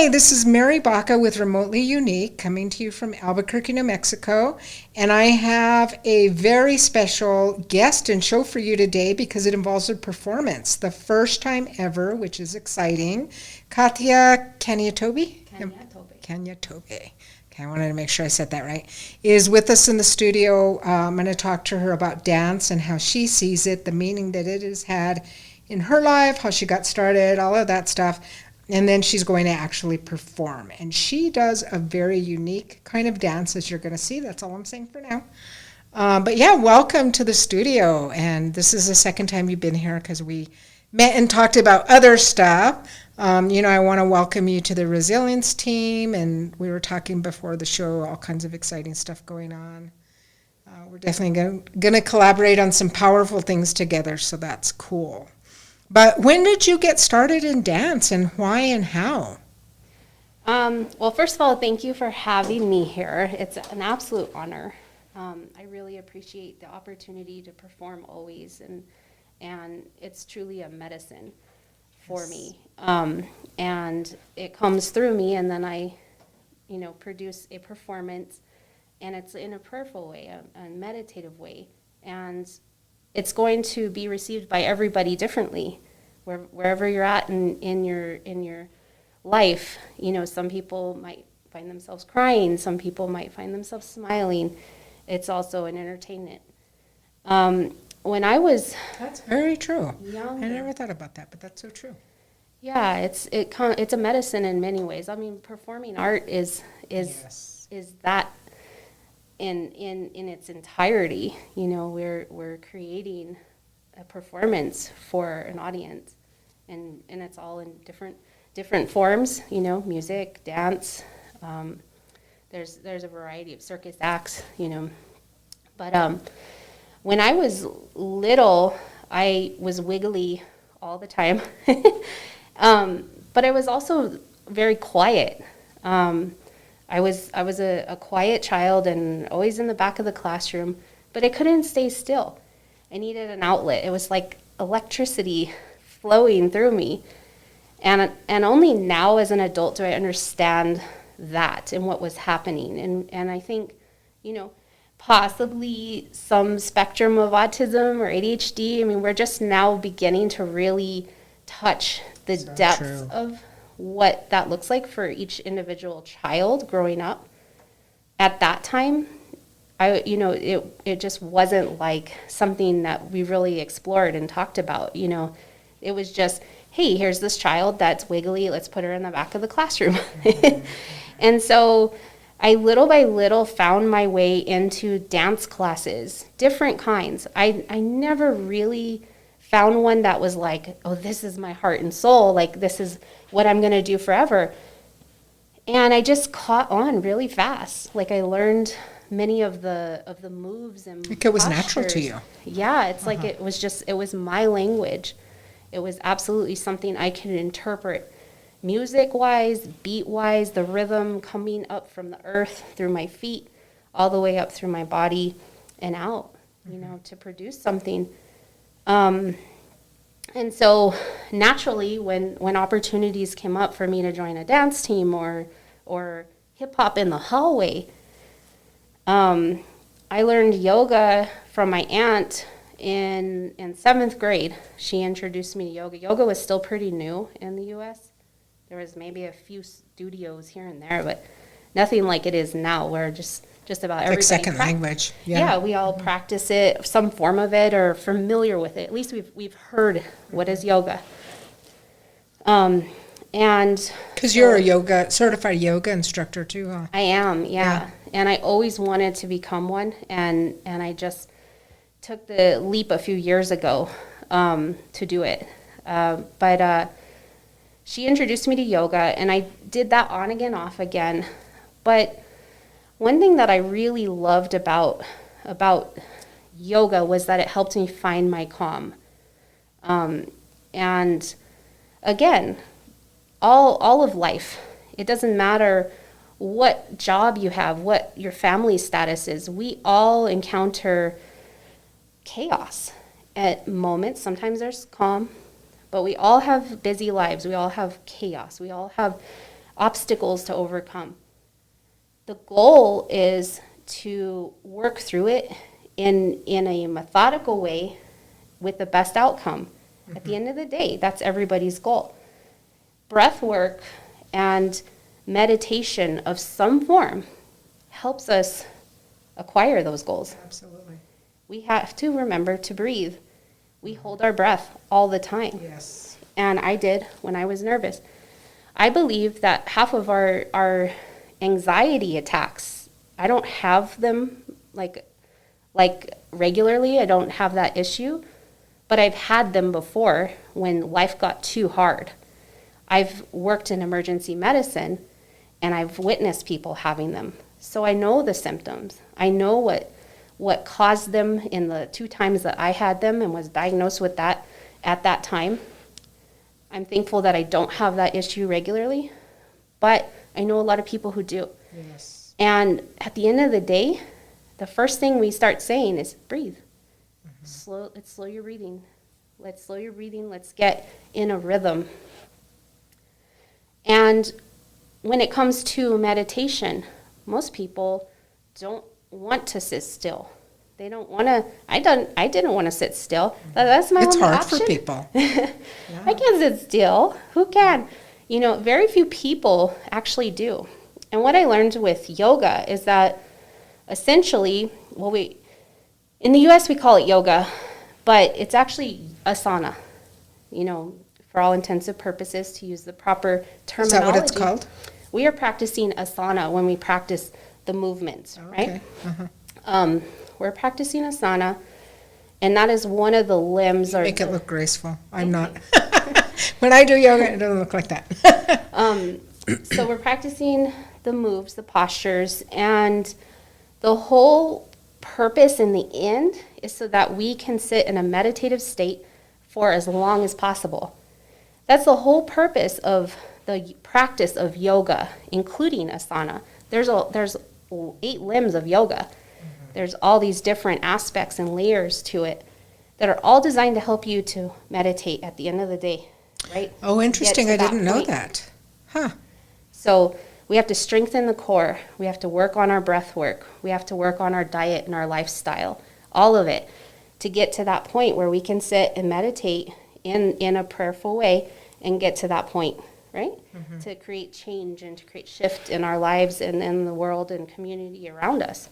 Hi, this is Mary Baca with Remotely Unique, coming to you from Albuquerque, New Mexico. And I have a very special guest and show for you today because it involves a performance. The first time ever, which is exciting. Caitya Kaniatobe? Kaniatobe. Okay, I wanted to make sure I said that right. Is with us in the studio. I'm going to talk to her about dance and how she sees it, the meaning that it has had in her life, how she got started, all of that stuff. And then she's going to actually perform. And she does a very unique kind of dance, as you're going to see. That's all I'm saying for now. But yeah, welcome to the studio. And this is the second time you've been here because we met and talked about other stuff. I want to welcome you to the resilience team. And we were talking before the show, all kinds of exciting stuff going on. We're definitely going to collaborate on some powerful things together, so that's cool. But when did you get started in dance, and why and how? Well, first of all, thank you for having me here. It's an absolute honor. I really appreciate the opportunity to perform always, and it's truly a medicine for me. And it comes through me, and then I, produce a performance, and it's in a prayerful way, a meditative way, and it's going to be received by everybody differently, wherever you're at in your life. Some people might find themselves crying, some people might find themselves smiling. It's also an entertainment. When I was That's very true. younger, I never thought about that, but that's so true. yeah, it's a medicine in many ways. I mean, performing art is Yes. that in its entirety. We're creating a performance for an audience, and it's all in different forms. Music, dance. There's a variety of circus acts. But when I was little, I was wiggly all the time, but I was also very quiet. I was a quiet child and always in the back of the classroom, but I couldn't stay still. I needed an outlet. It was like electricity flowing through me. And only now as an adult do I understand that and what was happening. And I think, possibly some spectrum of autism or ADHD. I mean, we're just now beginning to really touch the depths of what that looks like for each individual child growing up. At that time, it just wasn't like something that we really explored and talked about. It was just, hey, here's this child that's wiggly, let's put her in the back of the classroom. Mm-hmm. And so I little by little found my way into dance classes, different kinds. I never really found one that was like, oh, this is my heart and soul, like this is what I'm going to do forever. And I just caught on really fast. Like I learned many of the moves and like it was postures. Natural to you. Yeah, it's like it was my language. It was absolutely something I could interpret music-wise, beat-wise, the rhythm coming up from the earth through my feet, all the way up through my body and out, to produce something. And so naturally, when opportunities came up for me to join a dance team or hip-hop in the hallway, I learned yoga from my aunt in 7th grade. She introduced me to yoga. Yoga was still pretty new in the U.S. There was maybe a few studios here and there, but nothing like it is now, where just about everybody. Like second language. Yeah, we all practice it, some form of it, or familiar with it. At least we've heard what is yoga. And because you're a certified yoga instructor too, huh? I am, yeah. And I always wanted to become one, and I just took the leap a few years ago to do it. But she introduced me to yoga, and I did that on again, off again. But one thing that I really loved about yoga was that it helped me find my calm. And again, all of life, it doesn't matter what job you have, what your family status is. We all encounter chaos at moments. Sometimes there's calm, but we all have busy lives. We all have chaos. We all have obstacles to overcome. The goal is to work through it in a methodical way with the best outcome. At the end of the day, that's everybody's goal. Breath work and meditation of some form helps us acquire those goals. Absolutely. We have to remember to breathe. We hold our breath all the time. Yes. And I did when I was nervous. I believe that half of our anxiety attacks, I don't have them like regularly. I don't have that issue, but I've had them before when life got too hard. I've worked in emergency medicine, and I've witnessed people having them. So I know the symptoms. I know what caused them in the 2 times that I had them and was diagnosed with that at that time. I'm thankful that I don't have that issue regularly, but I know a lot of people who do. Yes. And at the end of the day, the first thing we start saying is breathe. Let's slow your breathing. Let's slow your breathing. Let's get in a rhythm. And when it comes to meditation, most people don't want to sit still. They don't want to. I didn't want to sit still. That's my It's only hard option. for people. I can't sit still. Who can? Very few people actually do. And what I learned with yoga is that essentially, in the U.S. we call it yoga, but it's actually asana. For all intensive purposes, to use the proper terminology. Is that what it's called? We are practicing asana when we practice the movements, right? Okay. We're practicing asana, and that is one of the limbs. Make it look graceful. I'm not. When I do yoga, it doesn't look like that. So we're practicing the moves, the postures, and the whole purpose in the end is so that we can sit in a meditative state for as long as possible. That's the whole purpose of the practice of yoga, including asana. There's 8 limbs of yoga. There's all these different aspects and layers to it that are all designed to help you to meditate at the end of the day, right? Oh, interesting. I didn't know that. Huh. So we have to strengthen the core. We have to work on our breath work. We have to work on our diet and our lifestyle, all of it, to get to that point where we can sit and meditate in a prayerful way and get to that point, right? To create change and to create shift in our lives and in the world and community around us.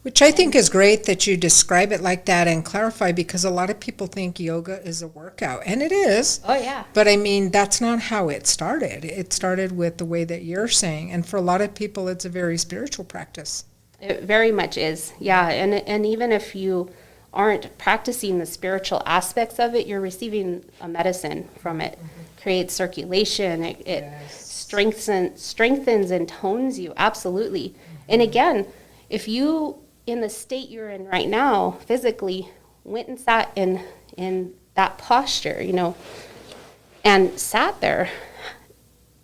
Which I think is great that you describe it like that and clarify, because a lot of people think yoga is a workout, and it is. Oh, yeah. But I mean, that's not how it started. It started with the way that you're saying, and for a lot of people, it's a very spiritual practice. It very much is, yeah. And even if you aren't practicing the spiritual aspects of it, you're receiving a medicine from it. Creates circulation. It Yes. strengthens and tones you, absolutely. And again, if you, in the state you're in right now, physically, went and sat in that posture, and sat there,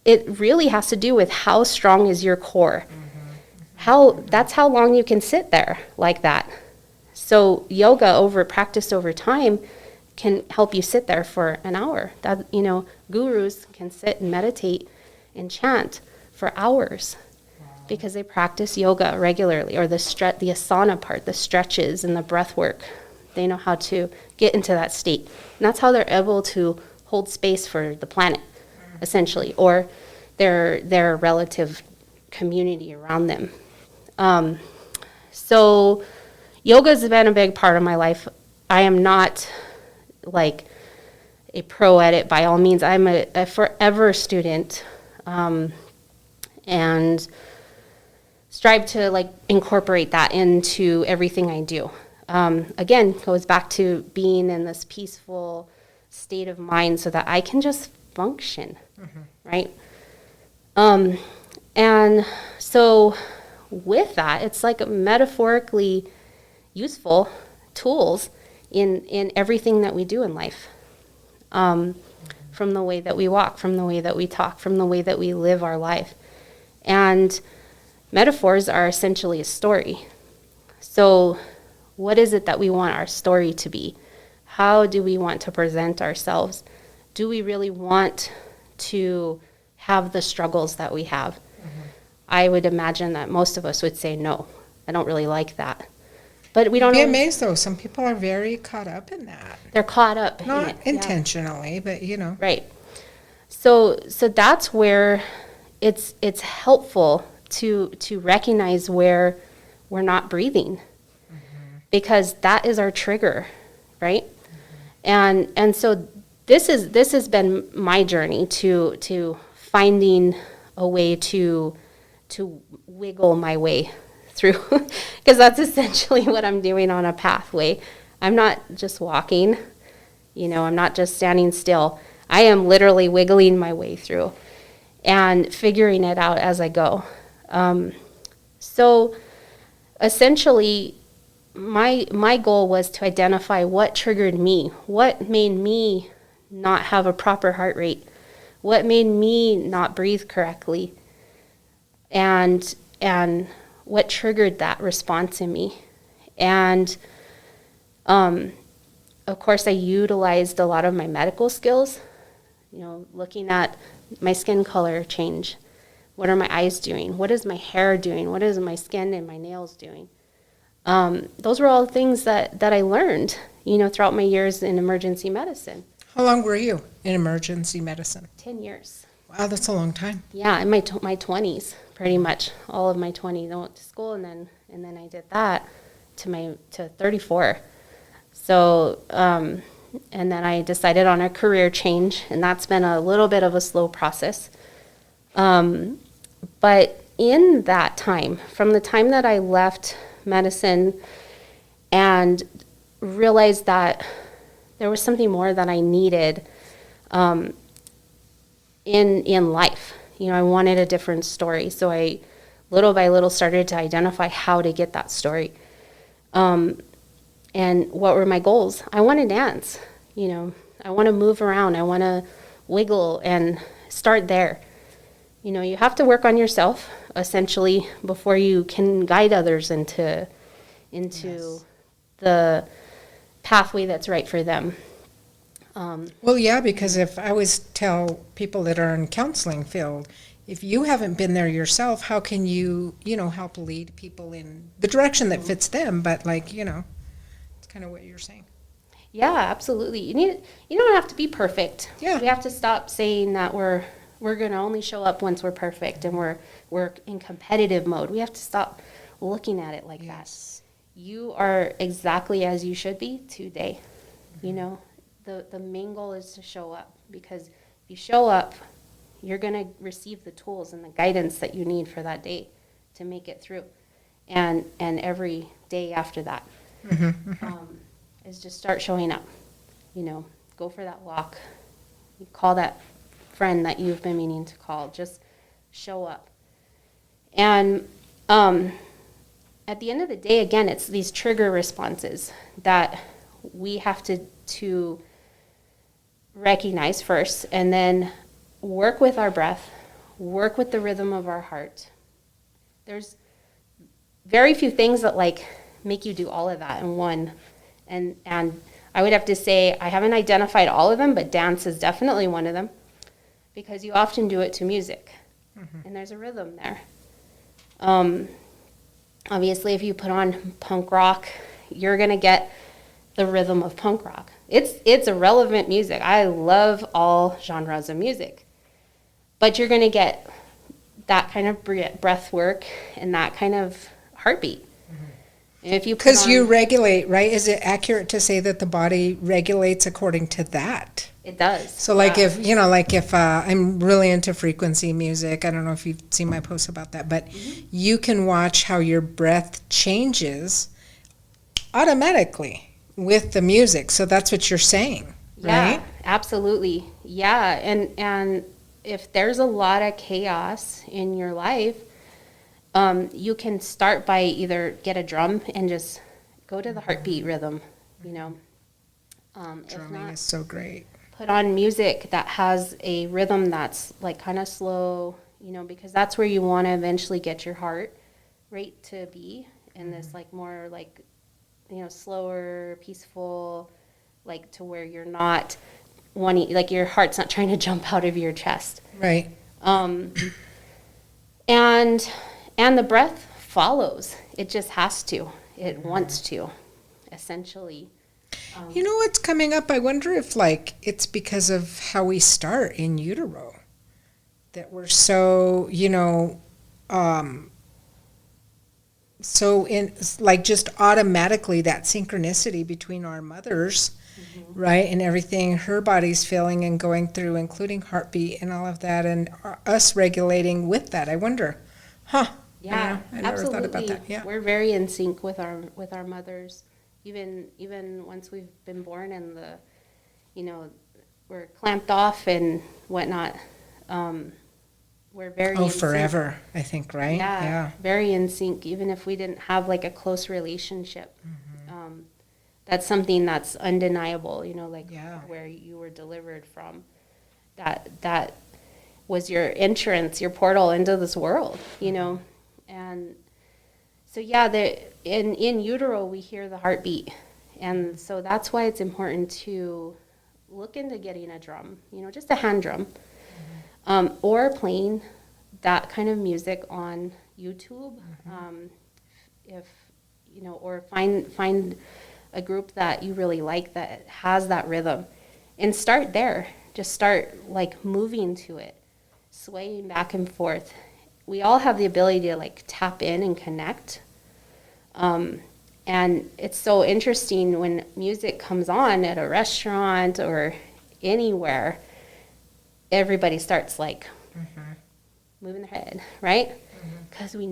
it really has to do with how strong is your core. That's how long you can sit there like that. So yoga practiced over time can help you sit there for an hour. Gurus can sit and meditate and chant for hours because they practice yoga regularly, or the asana part, the stretches and the breath work. They know how to get into that state. And that's how they're able to hold space for the planet, essentially, or their relative community around them. So yoga's been a big part of my life. I am not like a pro at it by all means. I'm a forever student, and strive to incorporate that into everything I do. Again, goes back to being in this peaceful state of mind so that I can just function, right? And so with that, it's like metaphorically useful tools in everything that we do in life. From the way that we walk, from the way that we talk, from the way that we live our life. And metaphors are essentially a story. So what is it that we want our story to be? How do we want to present ourselves? Do we really want to have the struggles that we have. I would imagine that most of us would say, no, I don't really like that. But we don't Be always, amazed though. Some people are very caught up in that. they're caught up in Not it. Yeah. intentionally, but Right. So that's where it's helpful to recognize where we're not breathing, because that is our trigger, right? And so this has been my journey to finding a way to wiggle my way through, because that's essentially what I'm doing on a pathway. I'm not just walking, I'm not just standing still. I am literally wiggling my way through and figuring it out as I go. So essentially, my goal was to identify what triggered me, what made me not have a proper heart rate, what made me not breathe correctly, and what triggered that response in me. And of course, I utilized a lot of my medical skills, looking at my skin color change. What are my eyes doing? What is my hair doing? What is my skin and my nails doing? Those were all things that I learned, throughout my years in emergency medicine. how long were you in emergency medicine? 10 years. Wow, that's a long time. Yeah, in my 20s, pretty much all of my 20s. I went to school and then I did that to 34. So, and then I decided on a career change, and that's been a little bit of a slow process. But in that time, from the time that I left medicine and realized that there was something more that I needed in life. I wanted a different story. So I, little by little, started to identify how to get that story. And what were my goals? I want to dance. I want to move around. I want to wiggle and start there. You have to work on yourself, essentially, before you can guide others into Yes. the pathway that's right for them. Well, yeah, because if I always tell people that are in counseling field, if you haven't been there yourself, how can you, help lead people in the direction that fits them? But it's kind of what you're saying. Yeah, absolutely. You don't have to be perfect. Yeah. We have to stop saying that we're going to only show up once we're perfect and we're in competitive mode. We have to stop looking at it like Yes. that. You are exactly as you should be today. The main goal is to show up, because if you show up, you're going to receive the tools and the guidance that you need for that day to make it through. And every day after that is just start showing up. Go for that walk. You call that friend that you've been meaning to call. Just show up. And at the end of the day, again, it's these trigger responses that we have to recognize first, and then work with our breath, work with the rhythm of our heart. There's very few things that make you do all of that in one. And I would have to say I haven't identified all of them, but dance is definitely one of them, because you often do it to music, and there's a rhythm there. Obviously, if you put on punk rock, you're going to get the rhythm of punk rock. It's a relevant music. I love all genres of music. But you're going to get that kind of breath work and that kind of heartbeat. And if you Because you regulate, right? Is it accurate to say that the body regulates according to that? It does. So if I'm really into frequency music, I don't know if you've seen my posts about that, but you can watch how your breath changes automatically with the music. So that's what you're saying, right? Yeah, absolutely. Yeah, and if there's a lot of chaos in your life, you can start by either get a drum and just go to the heartbeat rhythm, if Drumming not, is so great. put on music that has a rhythm that's kind of slow, because that's where you want to eventually get your heart rate to be in this more slower, peaceful, to where you're not wanting, your heart's not trying to jump out of your chest. Right. And the breath follows. It just has to. It wants to, essentially. You know what's coming up? I wonder if, like, it's because of how we start in utero. That we're so, so in, like, just automatically that synchronicity between our mothers, right? And everything her body's feeling and going through, including heartbeat and all of that, and us regulating with that. I wonder, Yeah, I never absolutely. thought about that. Yeah. We're very in sync with our mothers, even once we've been born and we're clamped off and whatnot. We're very in Forever, sync. I think, right? Yeah, very in sync. Even if we didn't have like a close relationship, that's something that's undeniable. Where you were delivered from, that was your entrance, your portal into this world. And so in utero we hear the heartbeat, and so that's why it's important to look into getting a drum, just a hand drum, or playing that kind of music on YouTube, if or find a group that you really like that has that rhythm, and start there. Just start like moving to it, swaying back and forth. We all have the ability to like tap in and connect. And it's so interesting when music comes on at a restaurant or anywhere, everybody starts like moving their head, right? Because we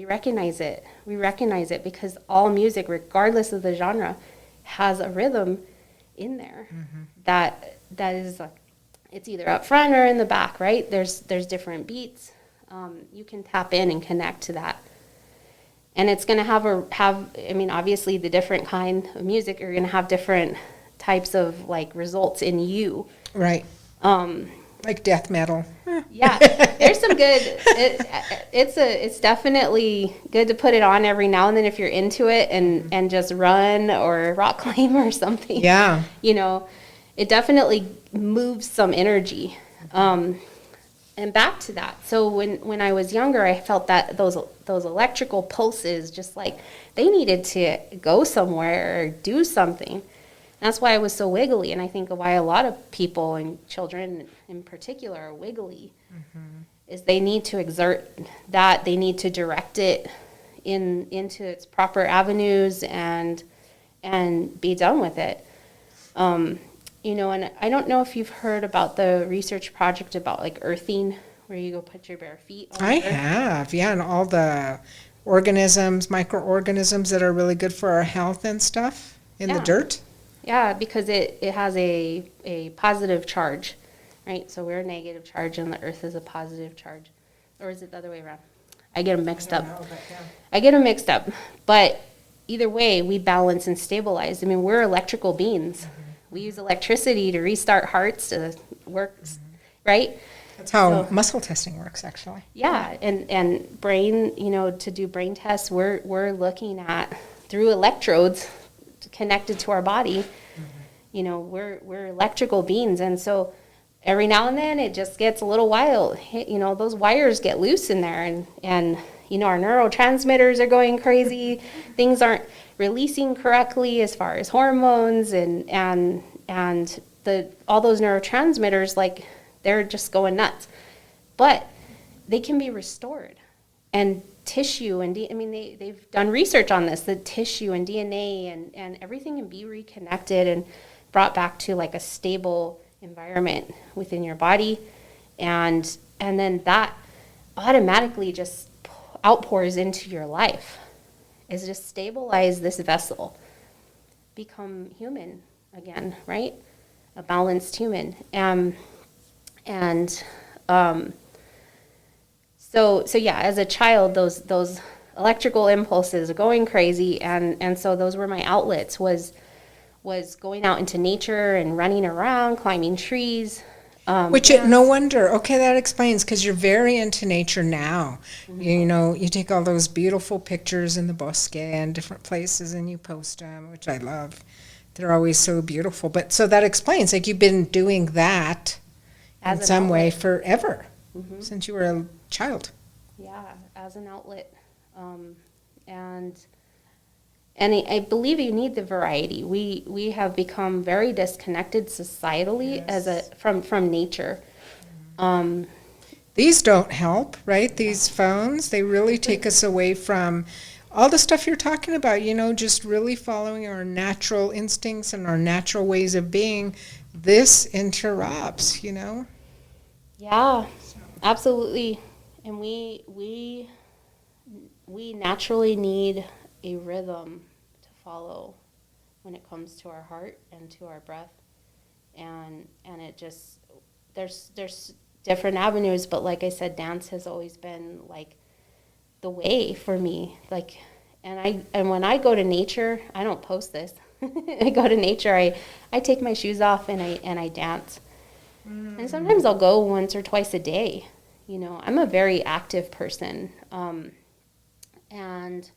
recognize it. We recognize it because all music, regardless of the genre, has a rhythm in there that is like, it's either up front or in the back, right? There's different beats. You can tap in and connect to that. And it's going to obviously the different kind of music are going to have different types of like results in you. Right. Like death metal. Yeah, there's some good. It's definitely good to put it on every now and then if you're into it and just run or rock climb or something. Yeah. It definitely moves some energy. And back to that. So when I was younger, I felt that those electrical pulses, just like they needed to go somewhere or do something. And that's why I was so wiggly. And I think why a lot of people and children in particular are wiggly is they need to exert that. They need to direct it into its proper avenues and be done with it. And I don't know if you've heard about the research project about like earthing, where you go put your bare feet on I the earth. have, yeah, and all the organisms, microorganisms that are really good for our health and stuff in the dirt. Yeah, because it has a positive charge, right? So we're a negative charge and the earth is a positive charge. Or is it the other way around? I get them mixed up. I get them mixed up. But either way, we balance and stabilize. I mean, we're electrical beings. We use electricity to restart hearts to work, right? That's how muscle testing works, actually. Yeah, and brain, to do brain tests, we're looking at through electrodes connected to our body. We're electrical beings, and so every now and then it just gets a little wild. Those wires get loose in there, and our neurotransmitters are going crazy. Things aren't releasing correctly as far as hormones and all those neurotransmitters, like they're just going nuts. But they can be restored, and tissue and they've done research on this. The tissue and DNA and everything can be reconnected and brought back to like a stable environment within your body, and then that automatically just outpours into your life. Is just stabilize this vessel, become human again, right? A balanced human. So yeah, as a child, those electrical impulses are going crazy, and so those were my outlets. Was going out into nature and running around, climbing trees. No wonder. Okay, that explains, because you're very into nature now. You take all those beautiful pictures in the bosque and different places and you post them, which I love. They're always so beautiful. But so that explains, like, you've been doing that in some way forever. since you were a child. Yeah, as an outlet. And I believe you need the variety. We have become very disconnected societally from nature. These don't help, right? These phones, they really take us away from all the stuff you're talking about, just really following our natural instincts and our natural ways of being. This interrupts. Yeah, absolutely. And we naturally need a rhythm to follow when it comes to our heart and to our breath. And it just, there's different avenues, but like I said, dance has always been like the way for me. Like, and when I go to nature, I don't post this. I go to nature, I take my shoes off and I dance. And sometimes I'll go once or twice a day. I'm a very active person. And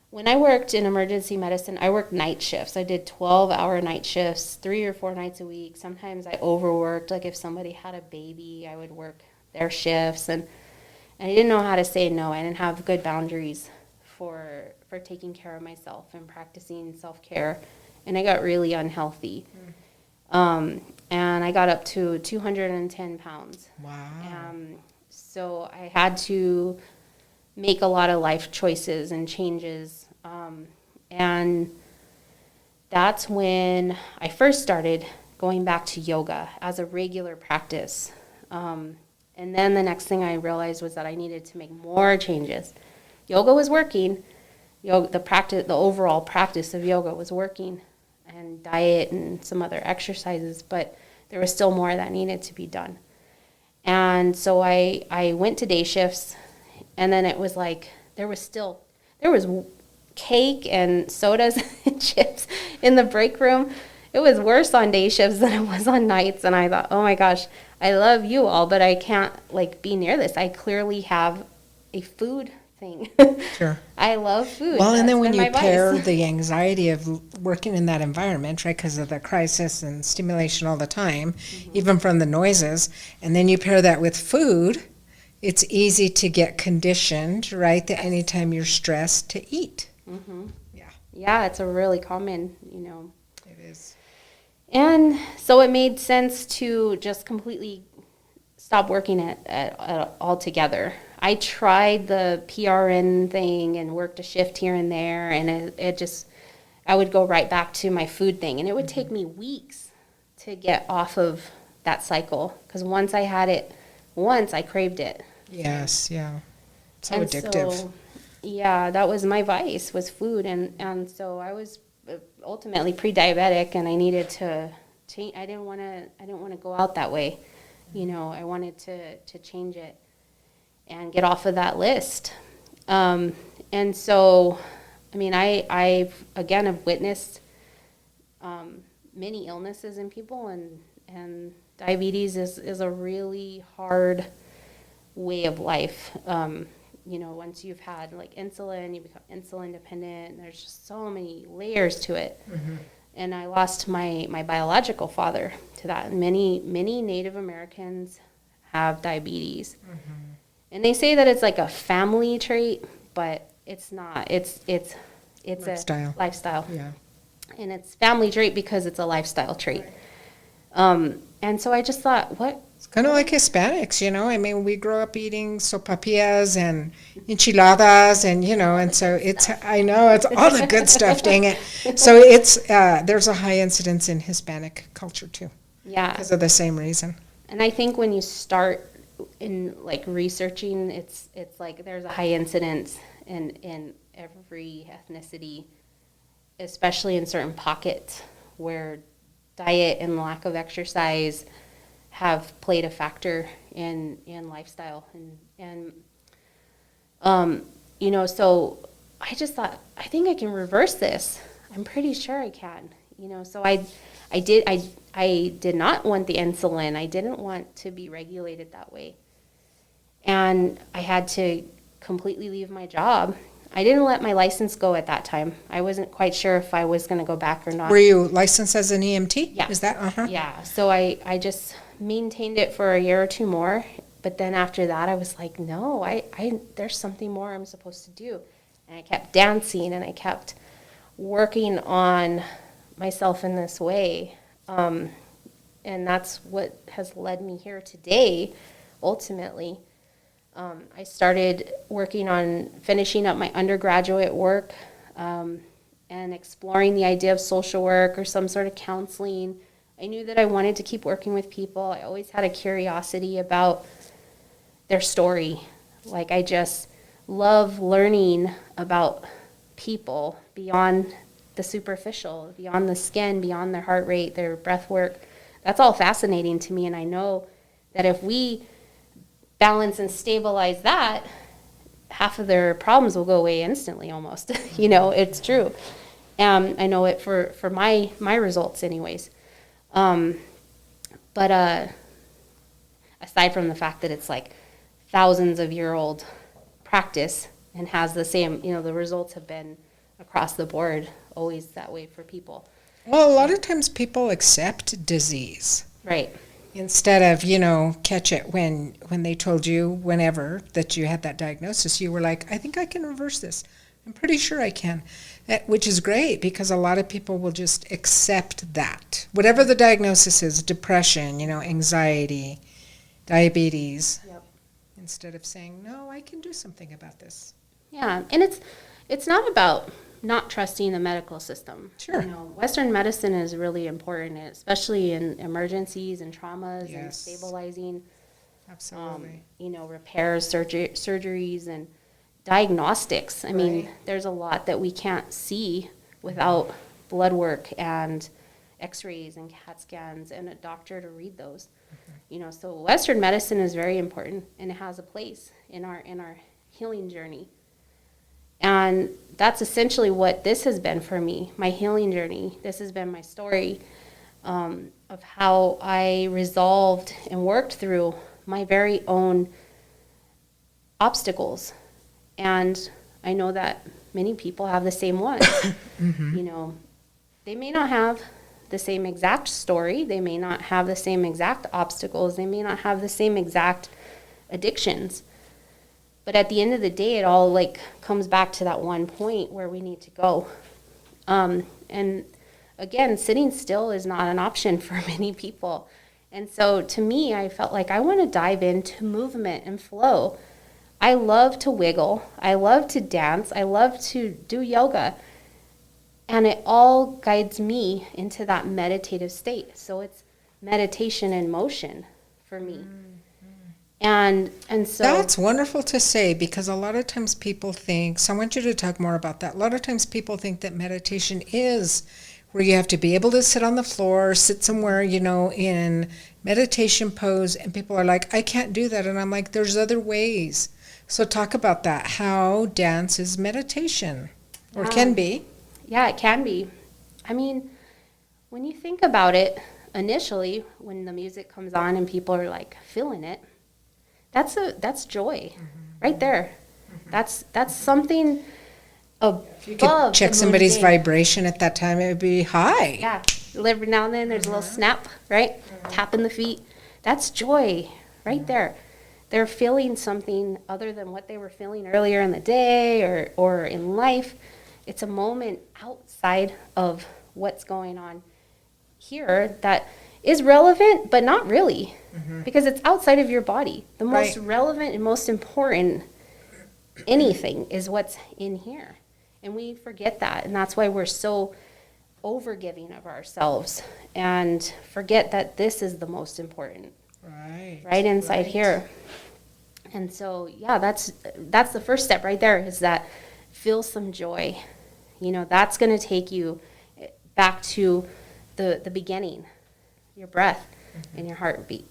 when I worked in emergency medicine, I worked night shifts. I did 12-hour night shifts, 3 or 4 nights a week. Sometimes I overworked. Like if somebody had a baby, I would work their shifts. And I didn't know how to say no. I didn't have good boundaries for taking care of myself and practicing self-care. And I got really unhealthy. And I got up to 210 pounds. Wow. So I had to make a lot of life choices and changes. And that's when I first started going back to yoga as a regular practice. And then the next thing I realized was that I needed to make more changes. Yoga was working. The overall practice of yoga was working, and diet and some other exercises, but there was still more that needed to be done. And so I went to day shifts, and then it was like there was cake and sodas and chips in the break room. It was worse on day shifts than it was on nights, and I thought, oh my gosh, I love you all, but I can't be near this. I clearly have a food thing. Sure. I love food. Well, and then That's when been you my pair vice. the anxiety of working in that environment, right, because of the crisis and stimulation all the time, even from the noises, and then you pair that with food, it's easy to get conditioned, right, that anytime you're stressed, to eat. Yeah, it's a really common, It is. And so it made sense to just completely stop working at altogether. I tried the PRN thing and worked a shift here and there, and it just, I would go right back to my food thing. And it would take me weeks to get off of that cycle, because once I had it, I craved it. Yes, yeah. So And addictive. so, yeah, that was my vice, was food. And so I was ultimately pre-diabetic, and I needed to change. I didn't want to go out that way. I wanted to change it and get off of that list. And so, I mean, I again have witnessed many illnesses in people, and diabetes is a really hard way of life. Once you've had insulin, you become insulin dependent, and there's just so many layers to it. And I lost my biological father to that. Many Native Americans have diabetes. And they say that it's like a family trait, but it's not. It's Lifestyle. a lifestyle. Yeah. And it's family trait because it's a lifestyle trait. And so I just thought, what? It's kind of like Hispanics, I mean, we grow up eating sopapillas and enchiladas and so I know it's all the good stuff, dang it. So there's a high incidence in Hispanic culture too, Yeah. because of the same reason. And I think when you start in researching, it's like there's a high incidence in every ethnicity, especially in certain pockets where diet and lack of exercise have played a factor in lifestyle. So I just thought, I think I can reverse this. I'm pretty sure I can. So I did not want the insulin. I didn't want to be regulated that way. And I had to completely leave my job. I didn't let my license go at that time. I wasn't quite sure if I was going to go back or not. Were you licensed as an EMT? Yeah. Is that, Yeah. So I just maintained it for a year or two more, But then after that, I was like, no, there's something more I'm supposed to do. And I kept dancing, and I kept working on myself in this way. And that's what has led me here today, ultimately. I started working on finishing up my undergraduate work and exploring the idea of social work or some sort of counseling. I knew that I wanted to keep working with people. I always had a curiosity about their story. Like, I just love learning about people beyond the superficial, beyond the skin, beyond their heart rate, their breath work. That's all fascinating to me, and I know that if we balance and stabilize that, half of their problems will go away instantly almost. It's true. I know it for my results anyways. But aside from the fact that it's like thousands of year old practice and has the same, the results have been across the board always that way for people. Well, a lot of times people accept disease. Right. Instead of, catch it when they told you whenever that you had that diagnosis, you were like, I think I can reverse this. I'm pretty sure I can. Which is great, because a lot of people will just accept that. Whatever the diagnosis is, depression, anxiety, diabetes, Yep. instead of saying, no, I can do something about this. Yeah, and it's not about not trusting the medical system. Sure. Western medicine is really important, especially in emergencies and traumas and Yes. stabilizing. Absolutely. Repairs, surgeries, and diagnostics. I mean, Right. there's a lot that we can't see without blood work and x-rays and CAT scans and a doctor to read those. So Western medicine is very important, and it has a place in our healing journey. And that's essentially what this has been for me, my healing journey. This has been my story of how I resolved and worked through my very own obstacles. And I know that many people have the same ones. They may not have the same exact story. They may not have the same exact obstacles. They may not have the same exact addictions. But at the end of the day, it all comes back to that one point where we need to go. And again, sitting still is not an option for many people. And so to me, I felt like I want to dive into movement and flow. I love to wiggle. I love to dance. I love to do yoga. And it all guides me into that meditative state. So it's meditation in motion for me. And so that's wonderful to say, because a lot of times people think, so I want you to talk more about that. A lot of times people think that meditation is where you have to be able to sit on the floor, sit somewhere, in meditation pose, and people are like, I can't do that. And I'm like, there's other ways. So talk about that, how dance is meditation, or can be. Yeah, it can be. I mean, when you think about it, initially, when the music comes on and people are feeling it, that's joy, right there. That's something above. If you could check the somebody's mundane. vibration at that time, it would be high. Yeah, every now and then there's a little snap, right? Tapping the feet. That's joy, right there. They're feeling something other than what they were feeling earlier in the day or in life. It's a moment outside of what's going on here that is relevant, but not really, because it's outside of your body. The most relevant and most important anything is what's in here. And we forget that, and that's why we're so overgiving of ourselves and forget that this is the most important. Right inside here. And so, yeah, that's the first step right there, is that feel some joy. That's going to take you back to the beginning, your breath and your heartbeat.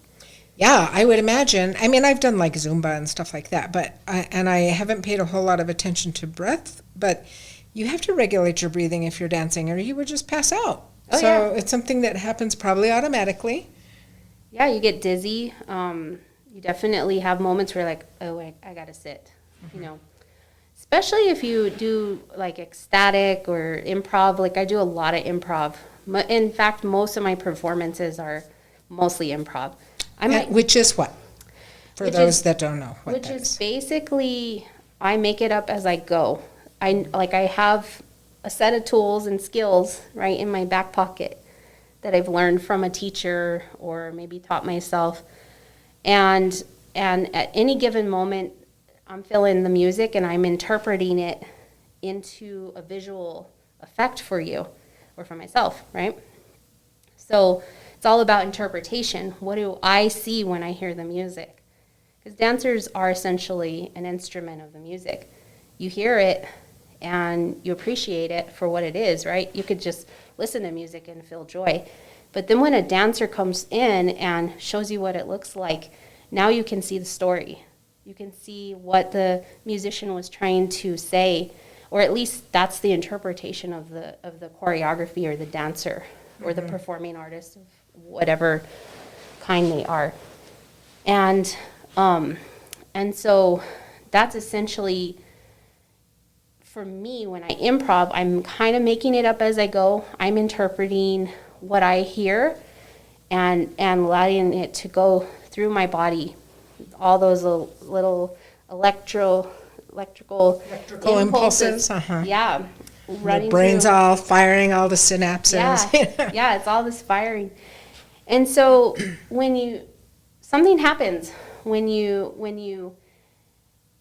Yeah, I would imagine. I mean, I've done Zumba and stuff like that, but I haven't paid a whole lot of attention to breath, but you have to regulate your breathing if you're dancing, or you would just pass out. It's something that happens probably automatically. Yeah, you get dizzy. You definitely have moments where you're like, oh, I got to sit, Especially if you do ecstatic or improv. I do a lot of improv. In fact, most of my performances are mostly improv. Which is what? For those that don't know what which that is is. basically, I make it up as I go. I have a set of tools and skills right in my back pocket that I've learned from a teacher or maybe taught myself. And at any given moment, I'm feeling the music and I'm interpreting it into a visual effect for you or for myself, right? So it's all about interpretation. What do I see when I hear the music? Because dancers are essentially an instrument of the music. You hear it and you appreciate it for what it is, right? You could just listen to music and feel joy. But then when a dancer comes in and shows you what it looks like, now you can see the story. You can see what the musician was trying to say, or at least that's the interpretation of the choreography or the dancer or the performing artist of whatever kind they are. And so that's essentially, for me, when I improv, I'm kind of making it up as I go. I'm interpreting what I hear and letting it to go through my body. All those little electrical impulses. Yeah. Your brain's all firing all the synapses. Yeah, it's all this firing. And so something happens when you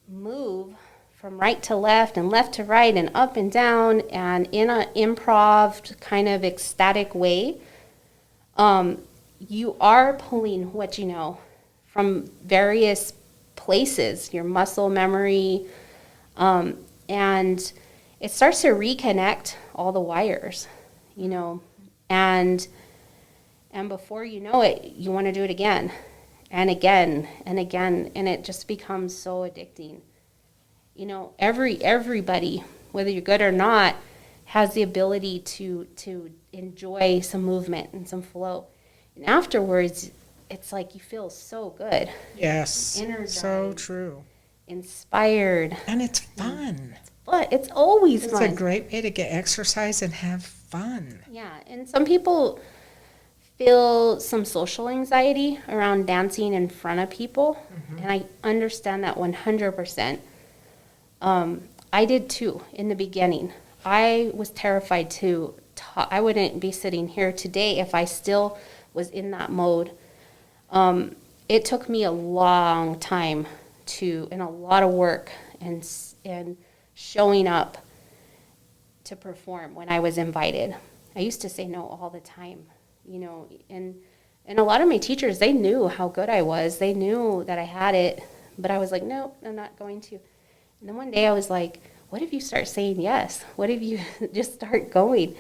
move from right to left and left to right and up and down and in an improv kind of ecstatic way, you are pulling what you know from various places, your muscle memory, and it starts to reconnect all the wires, and before you know it, you want to do it again and again and again, and it just becomes so addicting. Everybody, whether you're good or not, has the ability to enjoy some movement and some flow. And afterwards, it's like you feel so good. Yes. Energized. So true. Inspired. And it's fun. It's always fun. It's a great way to get exercise and have fun. Yeah, and some people feel some social anxiety around dancing in front of people, and I understand that 100%. I did too in the beginning. I was terrified to talk. I wouldn't be sitting here today if I still was in that mode. It took me a long time and a lot of work and showing up to perform when I was invited. I used to say no all the time, and a lot of my teachers, they knew how good I was. They knew that I had it, but I was like, no, I'm not going to. And then one day I was like, what if you start saying yes? What if you just start going?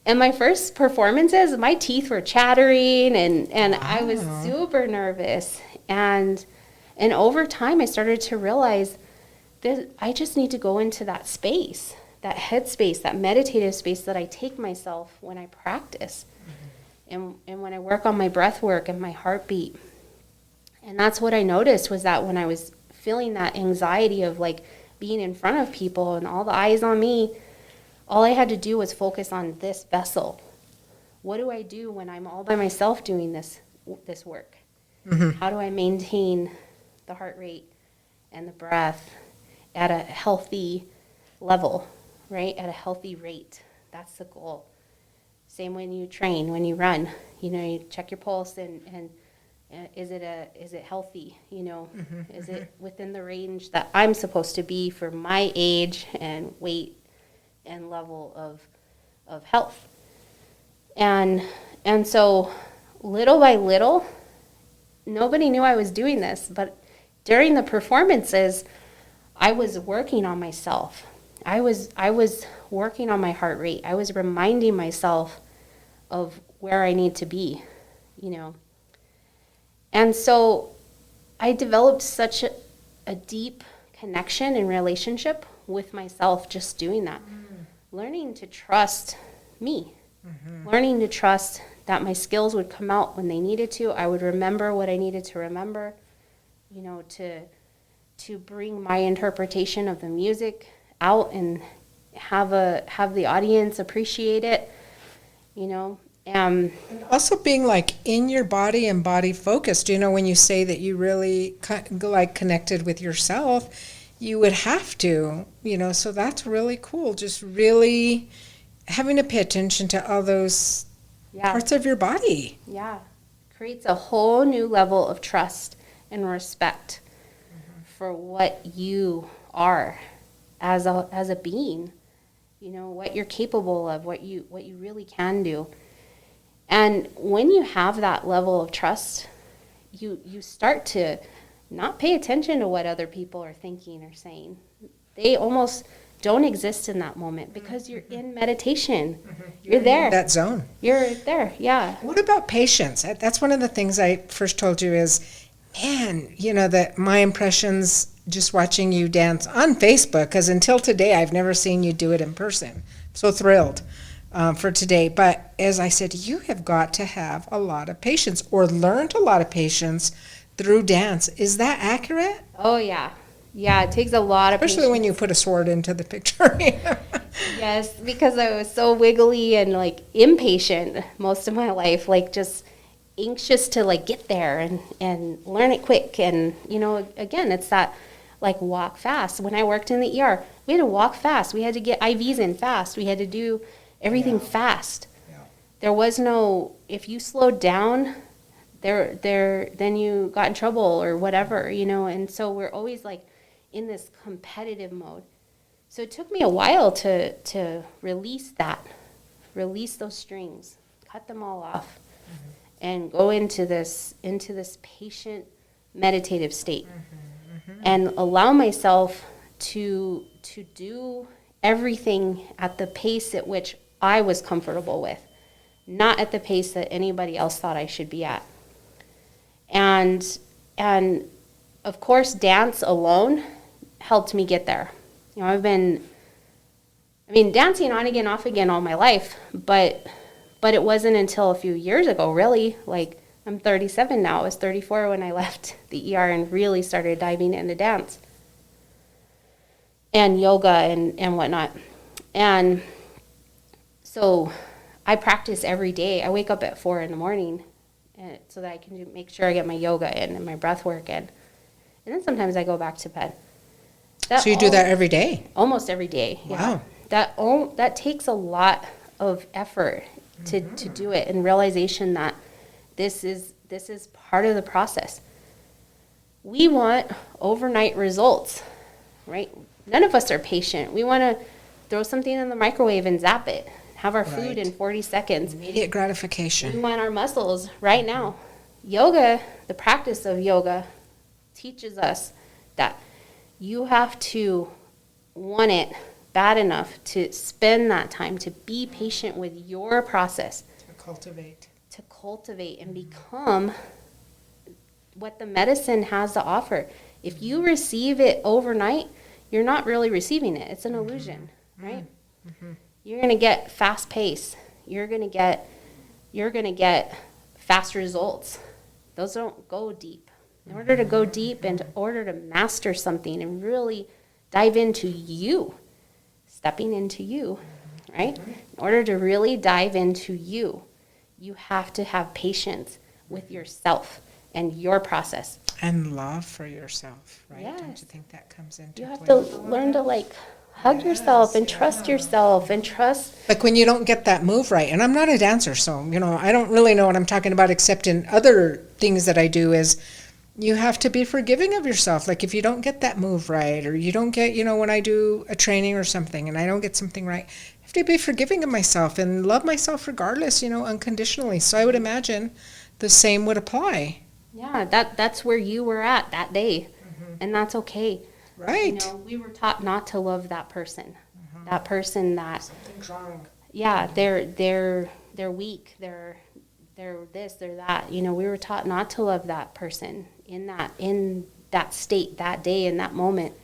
And my first performances, my teeth were chattering, and I was super nervous. And over time, I started to realize that I just need to go into that space, that head space, that meditative space that I take myself when I practice, and when I work on my breath work and my heartbeat. And that's what I noticed, was that when I was feeling that anxiety of like being in front of people and all the eyes on me, all I had to do was focus on this vessel. What do I do when I'm all by myself doing this work? How do I maintain the heart rate and the breath at a healthy level, right? At a healthy rate. That's the goal. Same when you train, when you run, you check your pulse and is it healthy? Is it within the range that I'm supposed to be for my age and weight and level of health? And so little by little, nobody knew I was doing this, but during the performances, I was working on myself. I was working on my heart rate. I was reminding myself of where I need to be, And so I developed such a deep connection and relationship with myself just doing that. Learning to trust me. Learning to trust that my skills would come out when they needed to. I would remember what I needed to remember, to bring my interpretation of the music out and have the audience appreciate it, And also being like in your body and body focused. You know, when you say that you really like connected with yourself, you would have to, you know, so that's really cool. Just really having to pay attention to all those parts of your body. Yeah. Creates a whole new level of trust and respect for what you are as a being. You know, what you're capable of, what you really can do. And when you have that level of trust, you start to not pay attention to what other people are thinking or saying. They almost don't exist in that moment because you're in meditation. You're there. That zone. You're there, yeah. What about patience? That's one of the things I first told you is, man, you know, that my impressions just watching you dance on Facebook, because until today I've never seen you do it in person. So thrilled for today. But as I said, you have got to have a lot of patience or learned a lot of patience through dance. Is that accurate? Oh, yeah. Yeah, it takes a lot of patience. Especially when you put a sword into the picture. Yes, because I was so wiggly and like impatient most of my life, like just anxious to like get there and learn it quick. And, you know, again, it's that like walk fast. When I worked in the ER, we had to walk fast. We had to get IVs in fast. We had to do everything fast. Yeah. There was no, if you slowed down, then you got in trouble or whatever, you know. And so we're always like in this competitive mode. So it took me a while to release those strings, cut them all off, and go into this patient meditative state, and allow myself to do everything at the pace at which I was comfortable with, not at the pace that anybody else thought I should be at. And of course, dance alone helped me get there. You know, I've been dancing on again, off again all my life, but it wasn't until a few years ago, really. Like, I'm 37 now. I was 34 when I left the ER and really started diving into dance and yoga and whatnot. And so I practice every day. I wake up at 4 in the morning so that I can make sure I get my yoga in and my breath work in. And then sometimes I go back to bed. So you do that every day? Almost every day. Wow. Yeah. That takes a lot of effort to do it, and realization that this is part of the process. We want overnight results, right? None of us are patient. We want to throw something in the microwave and zap it, have our food in 40 seconds. Immediate gratification. We want our muscles right now. Yoga, the practice of yoga, teaches us that you have to want it bad enough to spend that time to be patient with your process. To cultivate and become what the medicine has to offer. If you receive it overnight, you're not really receiving it. It's an illusion, right? You're going to get fast pace. You're going to get fast results. Those don't go deep. In order to go deep and in order to master something and really dive into you, stepping into you, right? In order to really dive into you, you have to have patience with yourself and your process. And love for yourself, right? Yes. Don't you think that comes into You have play? to learn to like hug yourself and trust yourself and trust. Like when you don't get that move right, and I'm not a dancer, so, you know, I don't really know what I'm talking about except in other things that I do is you have to be forgiving of yourself. Like if you don't get that move right, or you don't get, you know, when I do a training or something and I don't get something right, I have to be forgiving of myself and love myself regardless, you know, unconditionally. So I would imagine the same would apply. Yeah, that's where you were at that day, and that's okay. Right. You know, we were taught not to love that person. That person that Something's wrong. Yeah, they're weak. They're this, they're that. You know, we were taught not to love that person in that state, that day, in that moment.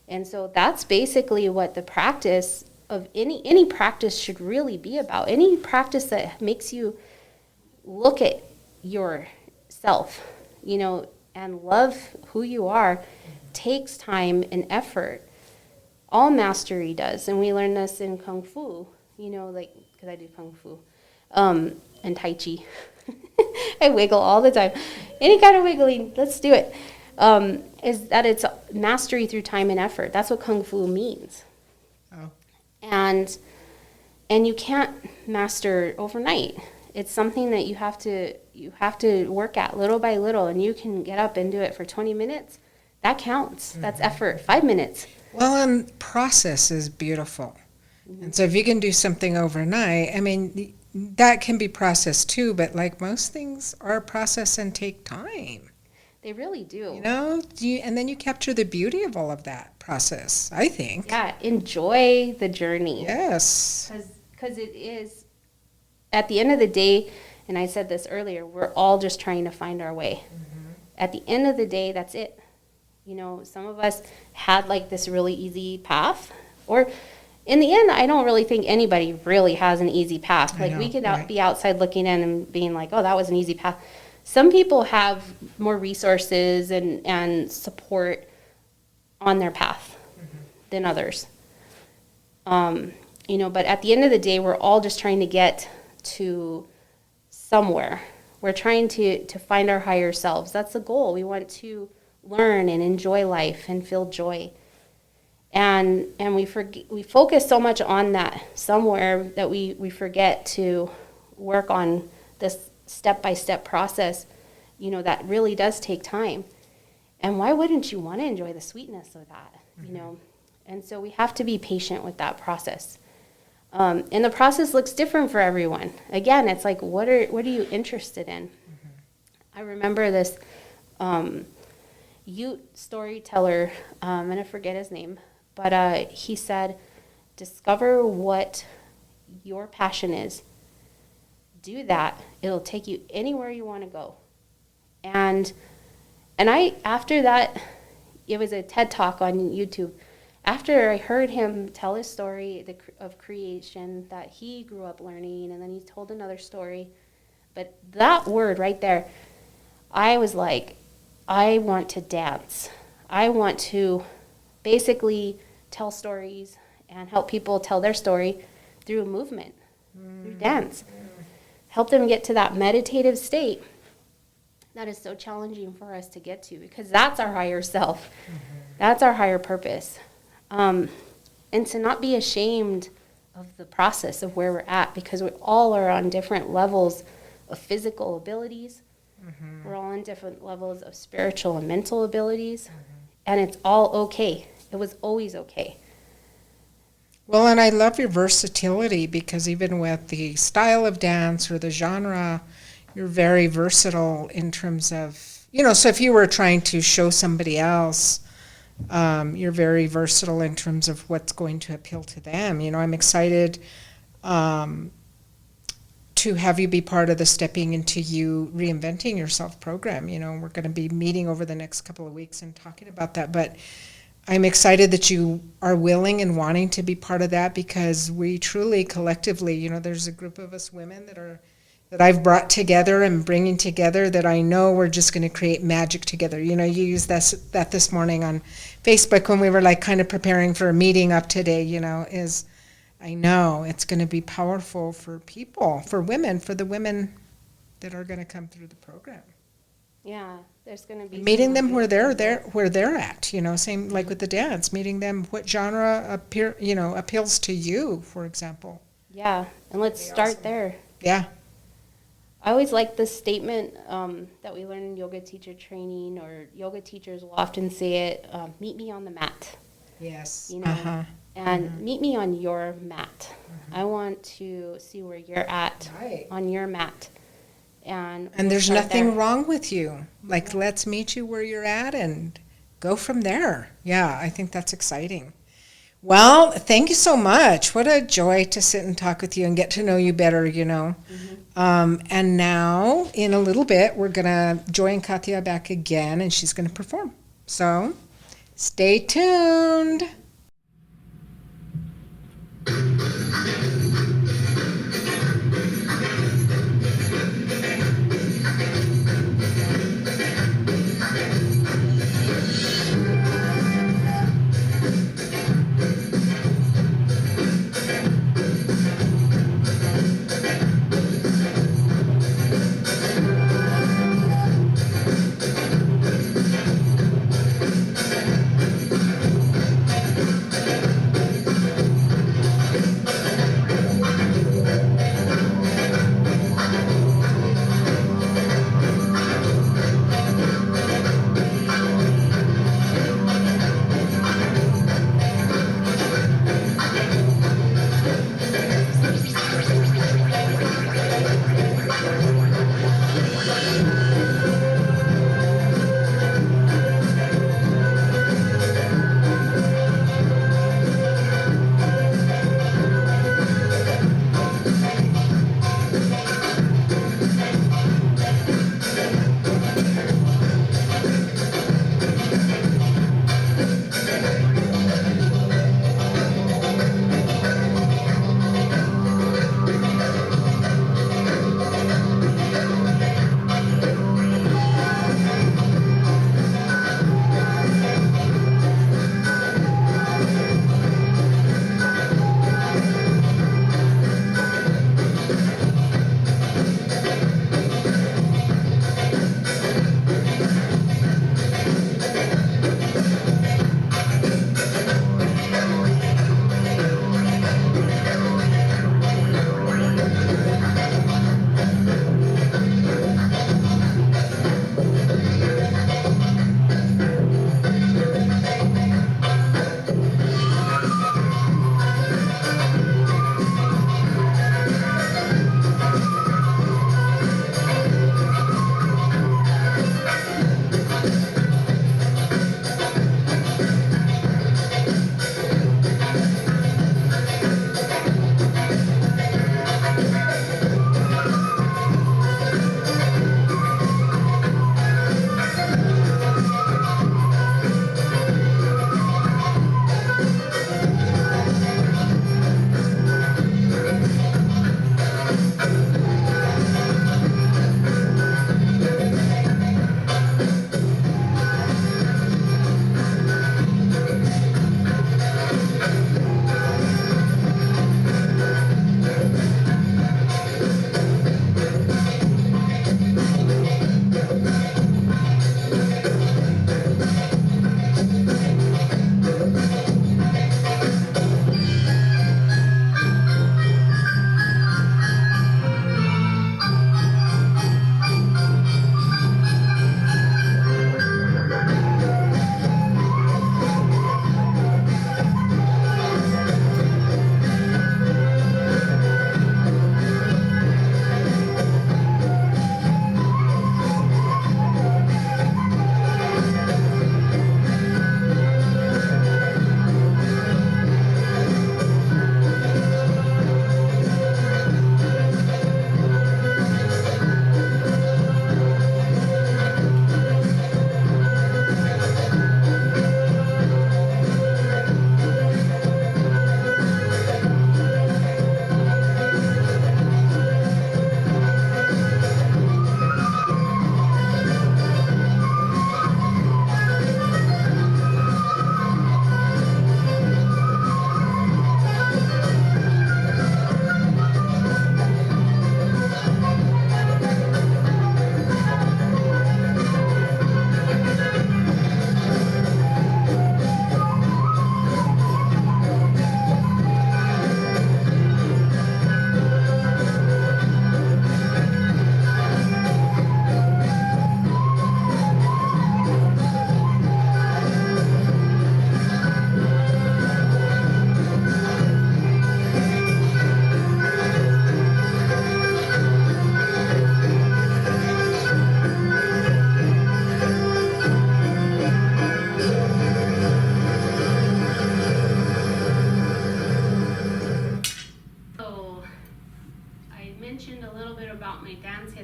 And so that's basically what the practice of any practice should really be about. Any practice that makes you look at yourself, you know, and love who you are takes time and effort. All mastery does. And we learn this in Kung Fu, you know, like, because I do Kung Fu. And Tai Chi. I wiggle all the time. Any kind of wiggling, let's do it. Is that it's mastery through time and effort. That's what Kung Fu means. Oh. And you can't master overnight. It's something that you have to work at little by little, and you can get up and do it for 20 minutes. That counts. That's effort. 5 minutes. Well, and process is beautiful. And so if you can do something overnight, I mean, that can be processed too, but like most things are a process and take time. They really do. You know, and then you capture the beauty of all of that process, I think. Yeah, enjoy the journey. Yes. Because it is, at the end of the day, and I said this earlier, we're all just trying to find our way. At the end of the day, that's it. You know, some of us had like this really easy path, or in the end, I don't really think anybody really has an easy path. Like, we could be outside looking in and being like, oh, that was an easy path. Some people have more resources and support on their path than others. You know, but at the end of the day, we're all just trying to get to somewhere. We're trying to find our higher selves. That's the goal. We want to learn and enjoy life and feel joy. And we focus so much on that somewhere that we forget to work on this step-by-step process, you know, that really does take time. And why wouldn't you want to enjoy the sweetness of that, you know? And so we have to be patient with that process. And the process looks different for everyone. Again, it's like, what are you interested in? I remember this Ute storyteller, I'm going to forget his name, but he said, discover what your passion is. Do that. It'll take you anywhere you want to go. And I, after that, it was a TED Talk on YouTube. After I heard him tell his story of creation that he grew up learning, and then he told another story, but that word right there, I was like, I want to dance. I want to basically tell stories and help people tell their story through movement, through dance. Help them get to that meditative state that is so challenging for us to get to, because that's our higher self. That's our higher purpose. And to not be ashamed of the process of where we're at, because we all are on different levels of physical abilities. We're all on different levels of spiritual and mental abilities. And it's all okay. It was always okay. Well, and I love your versatility, because even with the style of dance or the genre, you're very versatile in terms of, you know, so if you were trying to show somebody else, you're very versatile in terms of what's going to appeal to them. You know, I'm excited to have you be part of the Stepping Into You Reinventing Yourself program. You know, we're going to be meeting over the next couple of weeks and talking about that, but I'm excited that you are willing and wanting to be part of that, because we truly collectively, you know, there's a group of us women that I've brought together and bringing together that I know we're just going to create magic together. You know, you used that this morning on Facebook when we were like kind of preparing for a meeting up today, you know, is I know it's going to be powerful for people, for women, for the women that are going to come through the program. Yeah, there's going to be meeting them where they're at, you know, same like with the dance, meeting them what genre appeals to you, for example. Yeah, and let's start there. Yeah. I always like this statement that we learn in yoga teacher training, or yoga teachers will often say it, meet me on the mat. Yes. You know, and meet me on your mat. I want to see where you're at on your mat. And there's nothing wrong with you. Like, let's meet you where you're at and go from there. Yeah, I think that's exciting. Well, thank you so much. What a joy to sit and talk with you and get to know you better, you know. And now, in a little bit, we're going to join Caitya back again, and she's going to perform. So, stay tuned.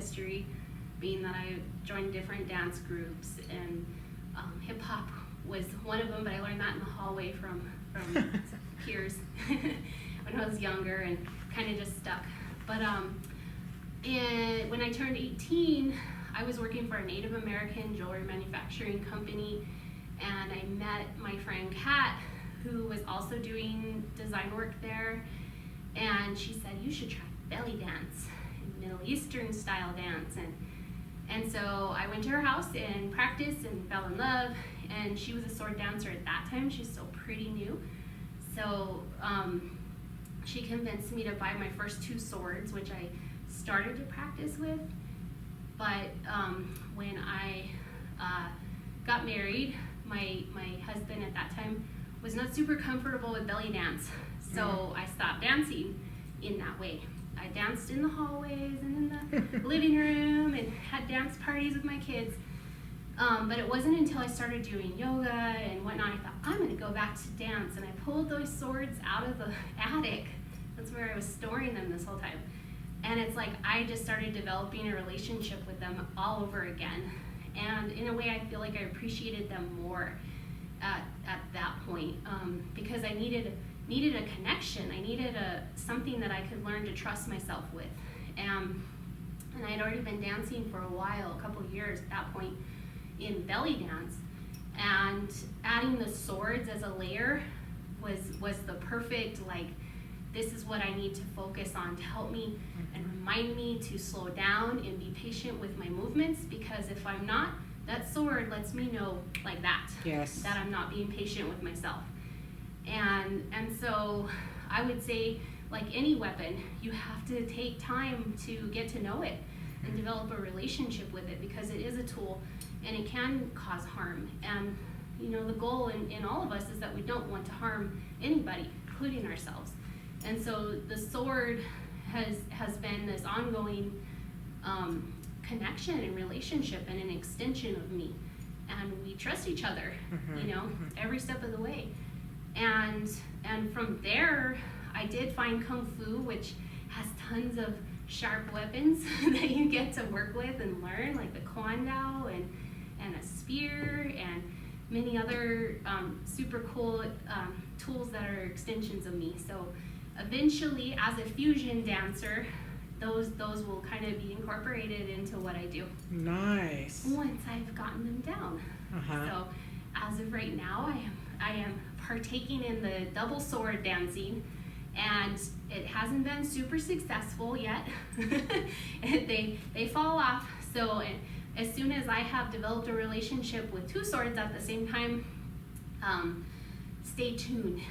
history, being that I joined different dance groups, and hip hop was one of them, but I learned that in the hallway from peers when I was younger, and kind of just stuck. But and when I turned 18, I was working for a Native American jewelry manufacturing company, and I met my friend Kat, who was also doing design work there, and she said, you should try belly dance, Middle Eastern style dance. And so I went to her house and practiced and fell in love, and she was a sword dancer at that time. She's still pretty new. So she convinced me to buy my first 2 swords, which I started to practice with. But when I got married, my husband at that time was not super comfortable with belly dance. So I stopped dancing in that way. I danced in the hallways and in the living room and had dance parties with my kids. But it wasn't until I started doing yoga and whatnot, I thought, I'm gonna go back to dance. And I pulled those swords out of the attic. That's where I was storing them this whole time. And it's like I just started developing a relationship with them all over again. And in a way, I feel like I appreciated them more at that point, because I needed a connection. I needed something that I could learn to trust myself with. And I had already been dancing for a while, a couple of years at that point, in belly dance. And adding the swords as a layer was the perfect, like, this is what I need to focus on to help me and remind me to slow down and be patient with my movements, because if I'm not, that sword lets me know like that, Yes. that I'm not being patient with myself. And so I would say, like any weapon, you have to take time to get to know it and develop a relationship with it, because it is a tool and it can cause harm. And you know, the goal in all of us is that we don't want to harm anybody, including ourselves. And so the sword has been this ongoing connection and relationship and an extension of me. And we trust each other, you know, every step of the way. And from there, I did find Kung Fu, which has tons of sharp weapons that you get to work with and learn, like the Quan Dao and a spear and many other super cool tools that are extensions of me. So eventually, as a fusion dancer, those will kind of be incorporated into what I do. Nice. Once I've gotten them down. So as of right now, I am partaking in the double sword dancing, and it hasn't been super successful yet. They fall off. So as soon as I have developed a relationship with 2 swords at the same time, stay tuned,